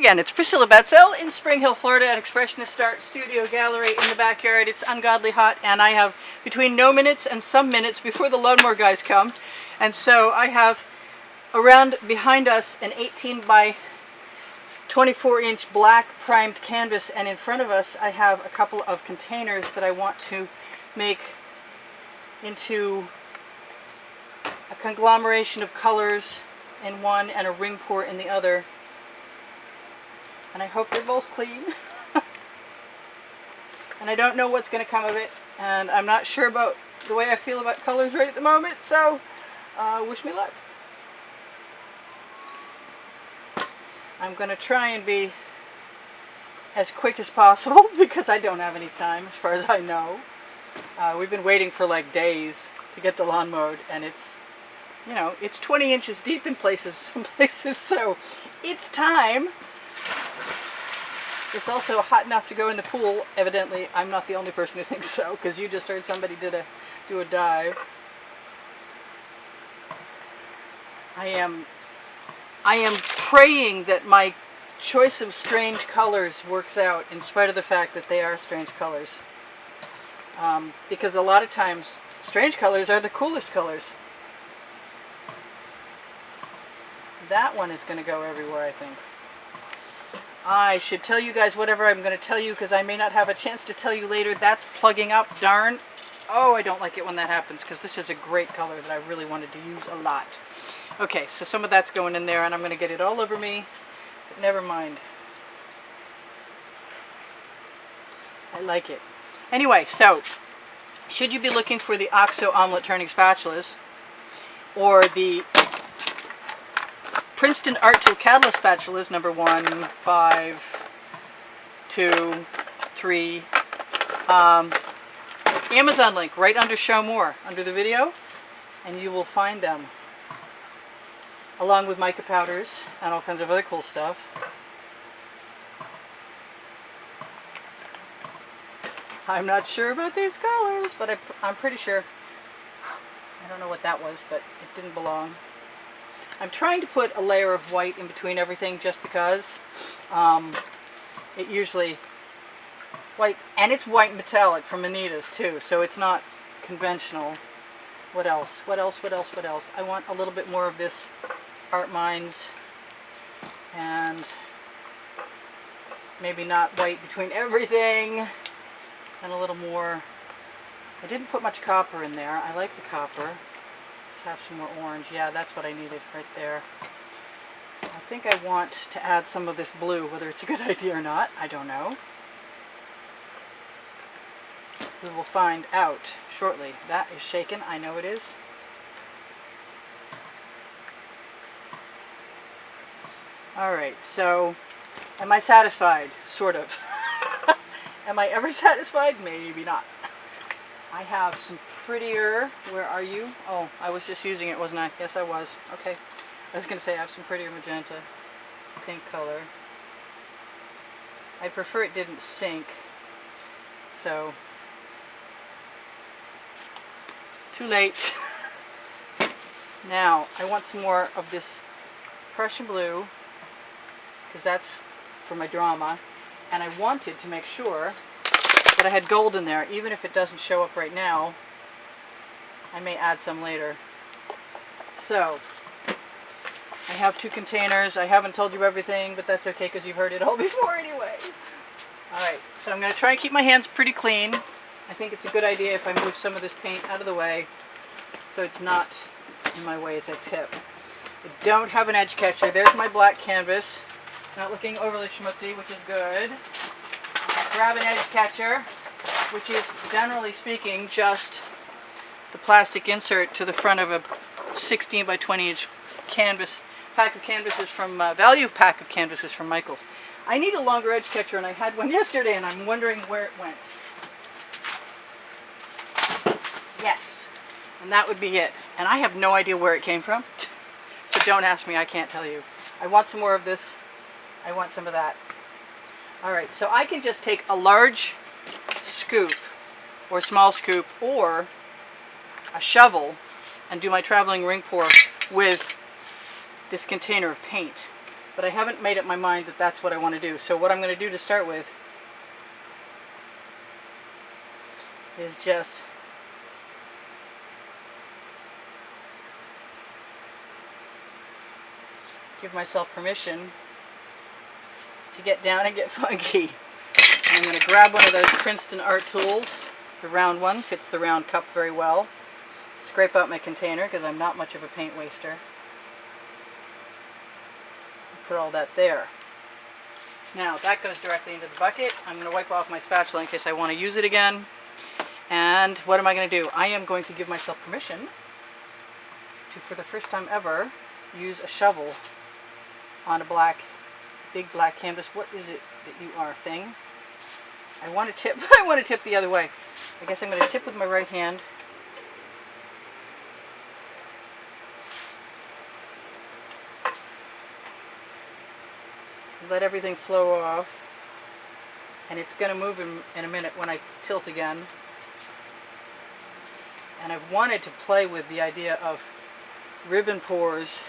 Again, it's Priscilla Batzell in Spring Hill, Florida at Expressionist Art Studio Gallery in the backyard. It's ungodly hot and I have between no minutes and some minutes before the lawnmower guys come. And so I have around behind us an 18 by 24-inch black primed canvas, and in front of us I have a couple of containers that I want to make into a conglomeration of colors in one and a ring pour in the other. And I hope they're both clean. And I don't know what's going to come of it, and I'm not sure about the way I feel about colors right at the moment, so wish me luck. I'm going to try and be as quick as possible because I don't have any time as far as I know. We've been waiting for like days to get the lawn mowed, and it's, you know, it's 20 inches deep in some places, so it's time. It's also hot enough to go in the pool. Evidently, I'm not the only person who thinks so, because you just heard somebody do a dive. I am praying that my choice of strange colors works out, in spite of the fact that they are strange colors. Because a lot of times, strange colors are the coolest colors. That one is going to go everywhere, I think. I should tell you guys whatever I'm going to tell you, because I may not have a chance to tell you later. That's plugging up, darn. Oh, I don't like it when that happens, because this is a great color that I really wanted to use a lot. Okay, so some of that's going in there, and I'm going to get it all over me, but never mind. I like it. Anyway, so, should you be looking for the OXO omelet turning spatulas, or the Princeton Art Tool Catalyst spatulas, number 1, 5, 2, 3. Amazon link right under Show More, under the video, and you will find them. Along with mica powders and all kinds of other cool stuff. I'm not sure about these colors, but I'm pretty sure. I don't know what that was, but it didn't belong. I'm trying to put a layer of white in between everything just because it usually white, and it's white metallic from Anita's too, so it's not conventional. What else? What else? What else? What else? I want a little bit more of this Art Minds, and maybe not white between everything, and a little more. I didn't put much copper in there. I like the copper. Let's have some more orange. Yeah, that's what I needed right there. I think I want to add some of this blue, whether it's a good idea or not, I don't know. We will find out shortly. That is shaken, I know it is. Alright, so am I satisfied? Sort of. Am I ever satisfied? Maybe not. I have some prettier, where are you? Oh, I was just using it, wasn't I? Yes, I was. Okay. I was going to say I have some prettier magenta pink color. I prefer it didn't sink. So, too late. Now, I want some more of this Prussian blue, because that's for my drama. And I wanted to make sure that I had gold in there, even if it doesn't show up right now. I may add some later. So, I have 2 containers. I haven't told you everything, but that's okay because you've heard it all before anyway. Alright, so I'm going to try and keep my hands pretty clean. I think it's a good idea if I move some of this paint out of the way so it's not in my way as I tip. I don't have an edge catcher. There's my black canvas. Not looking overly schmutzy, which is good. Grab an edge catcher, which is, generally speaking, just the plastic insert to the front of a 16 by 20 inch canvas, pack of canvases from, value pack of canvases from Michaels. I need a longer edge catcher, and I had one yesterday, and I'm wondering where it went. Yes, and that would be it. And I have no idea where it came from, so don't ask me, I can't tell you. I want some more of this. I want some of that. Alright, so I can just take a large scoop, or small scoop, or a shovel, and do my traveling ring pour with this container of paint. but I haven't made up my mind that that's what I want to do. So what I'm going to do to start with is just give myself permission to get down and get funky. And I'm going to grab one of those Princeton art tools. The round one fits the round cup very well. Scrape out my container because I'm not much of a paint waster. Put all that there. Now that goes directly into the bucket. I'm going to wipe off my spatula in case I want to use it again. And what am I going to do? I am going to give myself permission to, for the first time ever, use a shovel on a big black canvas. What is it that you are, thing? I want to tip. I want to tip the other way. I guess I'm going to tip with my right hand. Let everything flow off. And it's going to move in a minute when I tilt again. And I've wanted to play with the idea of ribbon pours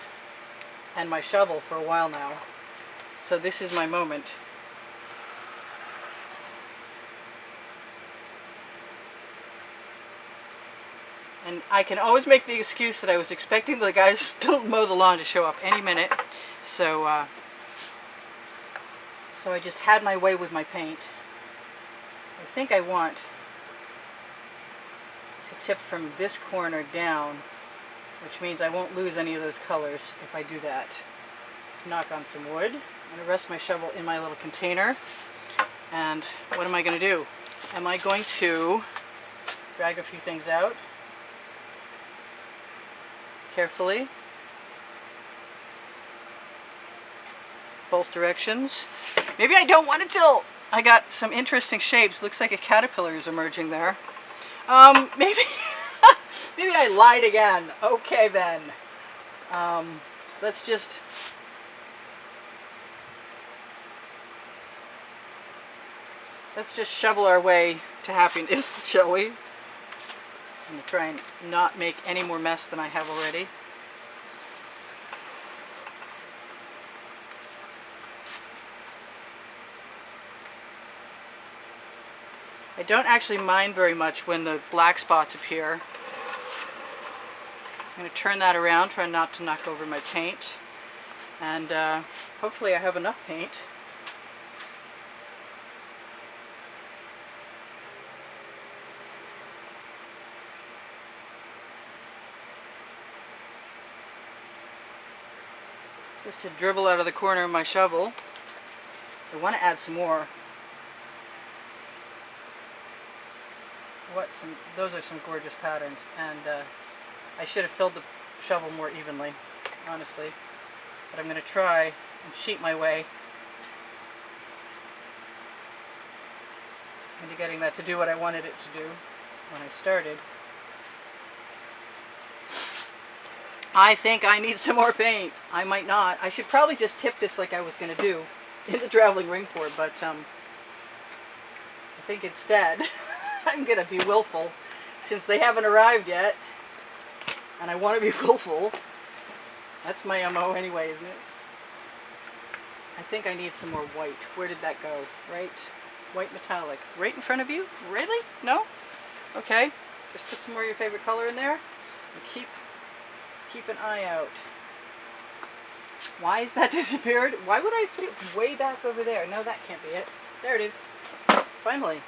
and my shovel for a while now. So this is my moment. And I can always make the excuse that I was expecting the guys to mow the lawn to show up any minute. So I just had my way with my paint. I think I want to tip from this corner down, which means I won't lose any of those colors if I do that. Knock on some wood. I'm going to rest my shovel in my little container. And what am I going to do? Am I going to drag a few things out carefully, both directions? Maybe I don't want to tilt. I got some interesting shapes. Looks like a caterpillar is emerging there. Maybe maybe I lied again. Okay then. Let's just shovel our way to happiness, shall we? I'm going to try and not make any more mess than I have already. I don't actually mind very much when the black spots appear. I'm going to turn that around, try not to knock over my paint. And hopefully I have enough paint. Just to dribble out of the corner of my shovel. I want to add some more. Those are some gorgeous patterns, and I should have filled the shovel more evenly, honestly. But I'm going to try and cheat my way into getting that to do what I wanted it to do when I started. I think I need some more paint. I might not. I should probably just tip this like I was going to do in the traveling ring pour, but I think instead I'm going to be willful since they haven't arrived yet, and I want to be willful. That's my MO anyway, isn't it? I think I need some more white. Where did that go? Right? White metallic. Right in front of you? Really? No? Okay. Just put some more of your favorite color in there and keep an eye out. Why is that disappeared? Why would I put it way back over there? No, that can't be it. There it is. Finally.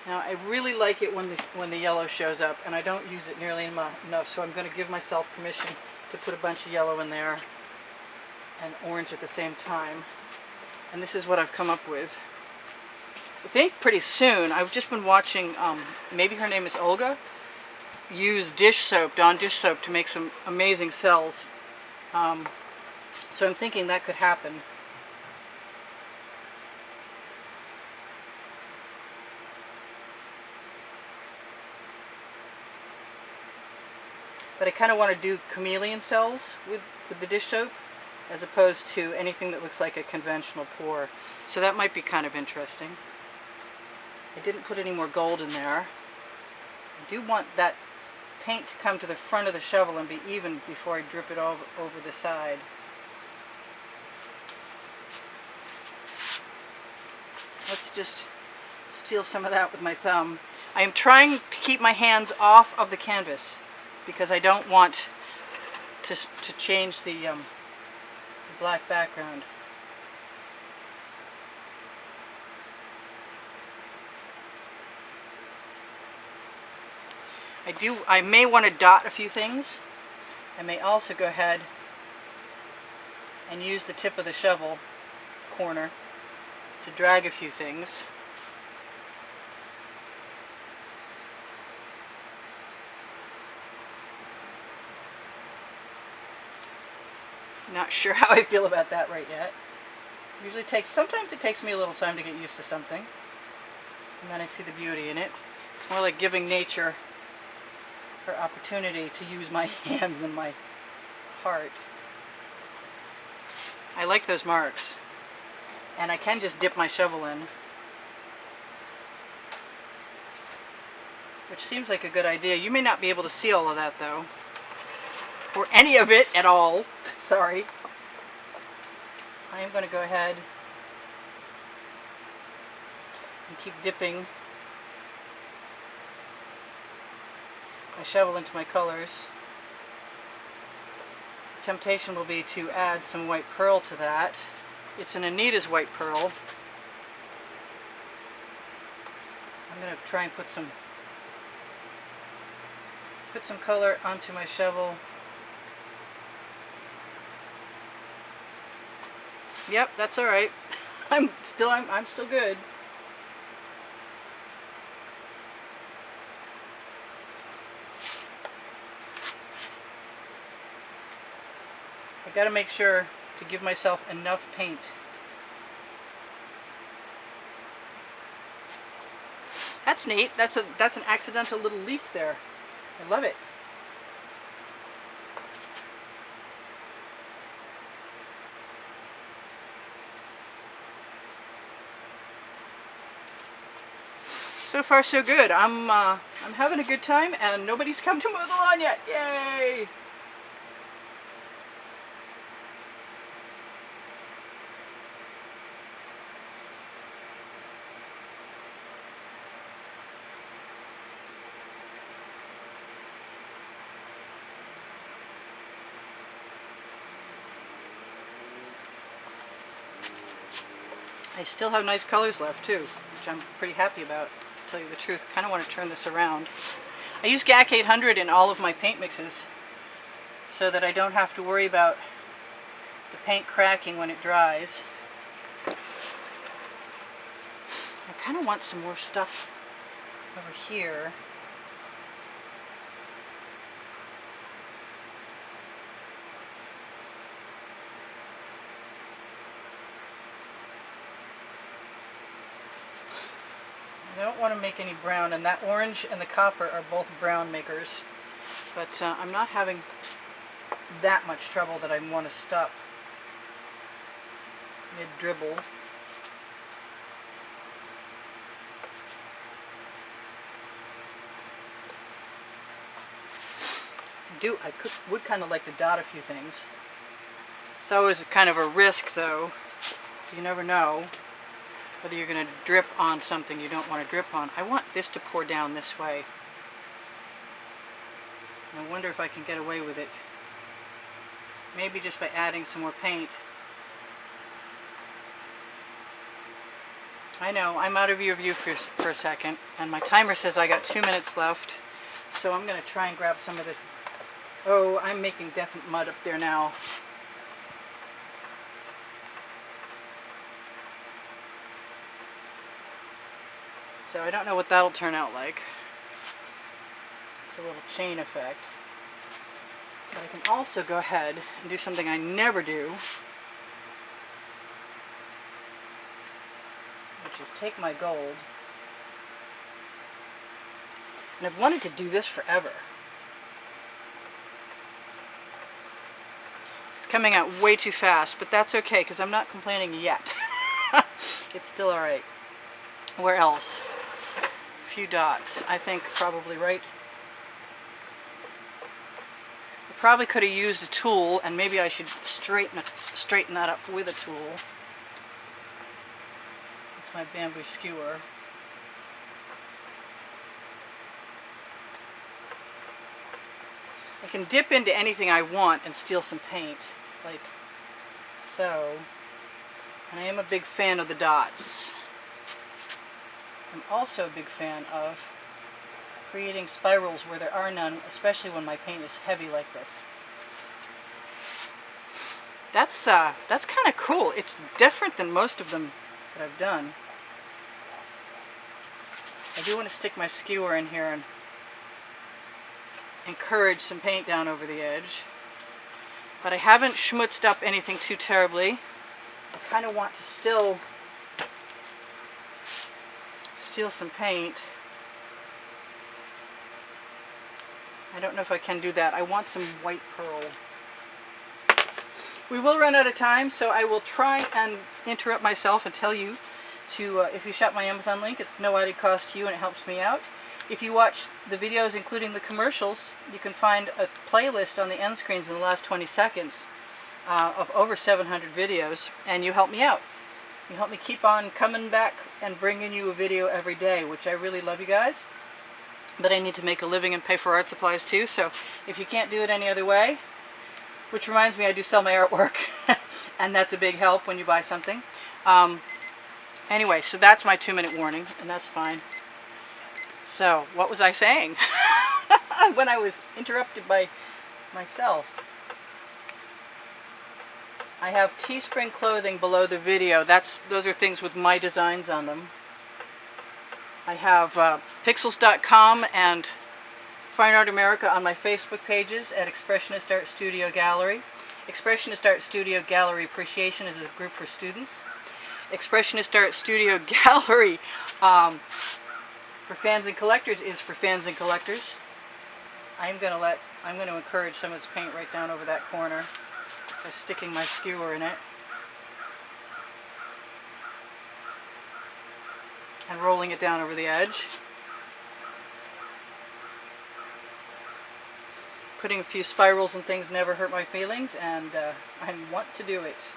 Now I really like it when the yellow shows up, and I don't use it nearly enough, so I'm going to give myself permission to put a bunch of yellow in there and orange at the same time. And this is what I've come up with. I think pretty soon, I've just been watching, maybe her name is Olga, use dish soap, Dawn dish soap, to make some amazing cells. So I'm thinking that could happen. But I kind of want to do chameleon cells with the dish soap, as opposed to anything that looks like a conventional pour. So that might be kind of interesting. I didn't put any more gold in there. I do want that paint to come to the front of the shovel and be even before I drip it all over the side. Let's just steal some of that with my thumb. I am trying to keep my hands off of the canvas because I don't want to change the black background. I may want to dot a few things. I may also go ahead and use the tip of the shovel corner to drag a few things. Not sure how I feel about that right yet. Sometimes it takes me a little time to get used to something, and then I see the beauty in it. It's more like giving nature her opportunity to use my hands and my heart. I like those marks, and I can just dip my shovel in, which seems like a good idea. You may not be able to see all of that though, or any of it at all. Sorry. I am going to go ahead and keep dipping my shovel into my colors. The temptation will be to add some white pearl to that. It's an Anita's white pearl. I'm going to try and put some color onto my shovel. Yep, that's all right. I'm still good. I got to make sure to give myself enough paint. That's neat. That's an accidental little leaf there. I love it. So far so good. I'm having a good time, and nobody's come to mow the lawn yet. Yay! I still have nice colors left too, which I'm pretty happy about, to tell you the truth. Kind of want to turn this around. I use GAC 800 in all of my paint mixes so that I don't have to worry about the paint cracking when it dries. I kind of want some more stuff over here. I don't want to make any brown, and that orange and the copper are both brown makers, but I'm not having that much trouble that I want to stop mid-dribble. I would kind of like to dot a few things. It's always kind of a risk though, so you never know whether you're going to drip on something you don't want to drip on. I want this to pour down this way. And I wonder if I can get away with it. Maybe just by adding some more paint. I know, I'm out of your view for a second, and my timer says I got 2 minutes left, so I'm going to try and grab some of this. Oh, I'm making definite mud up there now. So I don't know what that'll turn out like. It's a little chain effect. But I can also go ahead and do something I never do, which is take my gold. And I've wanted to do this forever. It's coming out way too fast, but that's okay because I'm not complaining yet. It's still alright. Where else? A few dots. I think probably right Probably could have used a tool, and maybe I should straighten that up with a tool. That's my bamboo skewer. I can dip into anything I want and steal some paint, like so. And I am a big fan of the dots. I'm also a big fan of creating spirals where there are none, especially when my paint is heavy like this. That's kind of cool. It's different than most of them that I've done. I do want to stick my skewer in here and encourage some paint down over the edge. But I haven't schmutzed up anything too terribly. I kind of want to still steal some paint. I don't know if I can do that. I want some white pearl. We will run out of time, so I will try and interrupt myself and tell you to, if you shop my Amazon link, it's no added cost to you and it helps me out. If you watch the videos, including the commercials, you can find a playlist on the end screens in the last 20 seconds of over 700 videos, and you help me out. You help me keep on coming back and bringing you a video every day, which I really love you guys. But I need to make a living and pay for art supplies too, so if you can't do it any other way, which reminds me I do sell my artwork, and that's a big help when you buy something. Anyway, so that's my 2-minute warning, and that's fine. So, what was I saying when I was interrupted by myself? I have Teespring clothing below the video. Those are things with my designs on them. I have pixels.com and Fine Art America on my Facebook pages at Expressionist Art Studio Gallery. Expressionist Art Studio Gallery Appreciation is a group for students. Expressionist Art Studio Gallery for fans and collectors is for fans and collectors. I'm going to encourage some of this paint right down over that corner by sticking my skewer in it and rolling it down over the edge. Putting a few spirals and things never hurt my feelings, and I want to do it.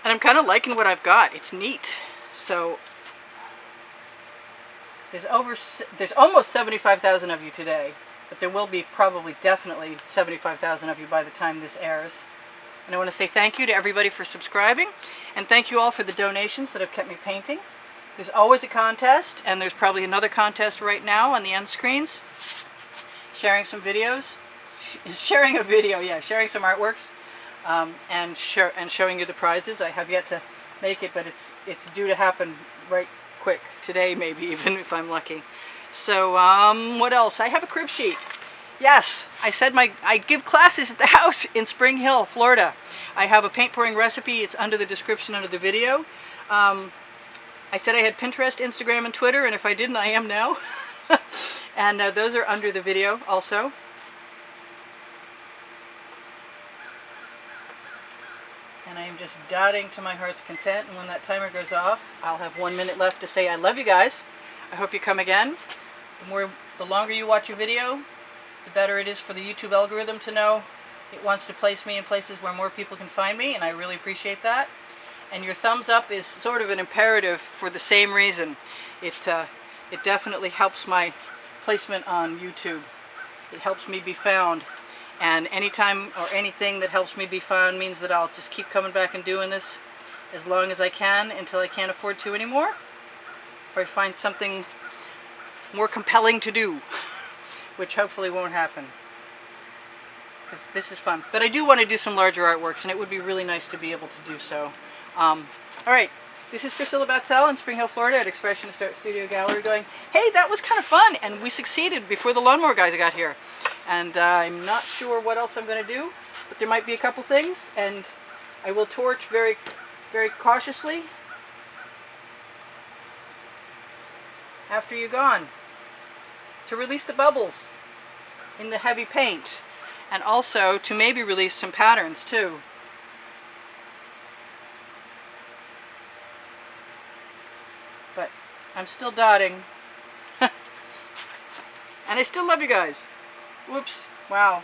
And I'm kind of liking what I've got. It's neat. So there's almost 75,000 of you today, but there will be probably definitely 75,000 of you by the time this airs. And I want to say thank you to everybody for subscribing, and thank you all for the donations that have kept me painting. There's always a contest, and there's probably another contest right now on the end screens. Sharing some videos, sharing a video, yeah, sharing some artworks, and showing you the prizes. I have yet to make it, but it's due to happen right quick today, maybe even if I'm lucky. So what else? I have a crib sheet. Yes, I said I give classes at the house in Spring Hill, Florida. I have a paint pouring recipe. It's under the description under the video. I said I had Pinterest, Instagram, and Twitter, and if I didn't, I am now. And those are under the video also. And I am just dotting to my heart's content, and when that timer goes off, I'll have 1 minute left to say I love you guys. I hope you come again. The longer you watch a video, the better it is for the YouTube algorithm to know it wants to place me in places where more people can find me, and I really appreciate that. And your thumbs up is sort of an imperative for the same reason. It definitely helps my placement on YouTube. It helps me be found. And anytime or anything that helps me be found means that I'll just keep coming back and doing this as long as I can until I can't afford to anymore, or I find something more compelling to do, which hopefully won't happen, because this is fun. But I do want to do some larger artworks, and it would be really nice to be able to do so. Alright, this is Priscilla Batzell in Spring Hill, Florida at Expressionist Art Studio Gallery going, hey, that was kind of fun, and we succeeded before the lawnmower guys got here. And I'm not sure what else I'm going to do, but there might be a couple things, and I will torch very, very cautiously after you're gone to release the bubbles in the heavy paint, and also to maybe release some patterns too. But I'm still dotting. And I still love you guys. Whoops. Wow.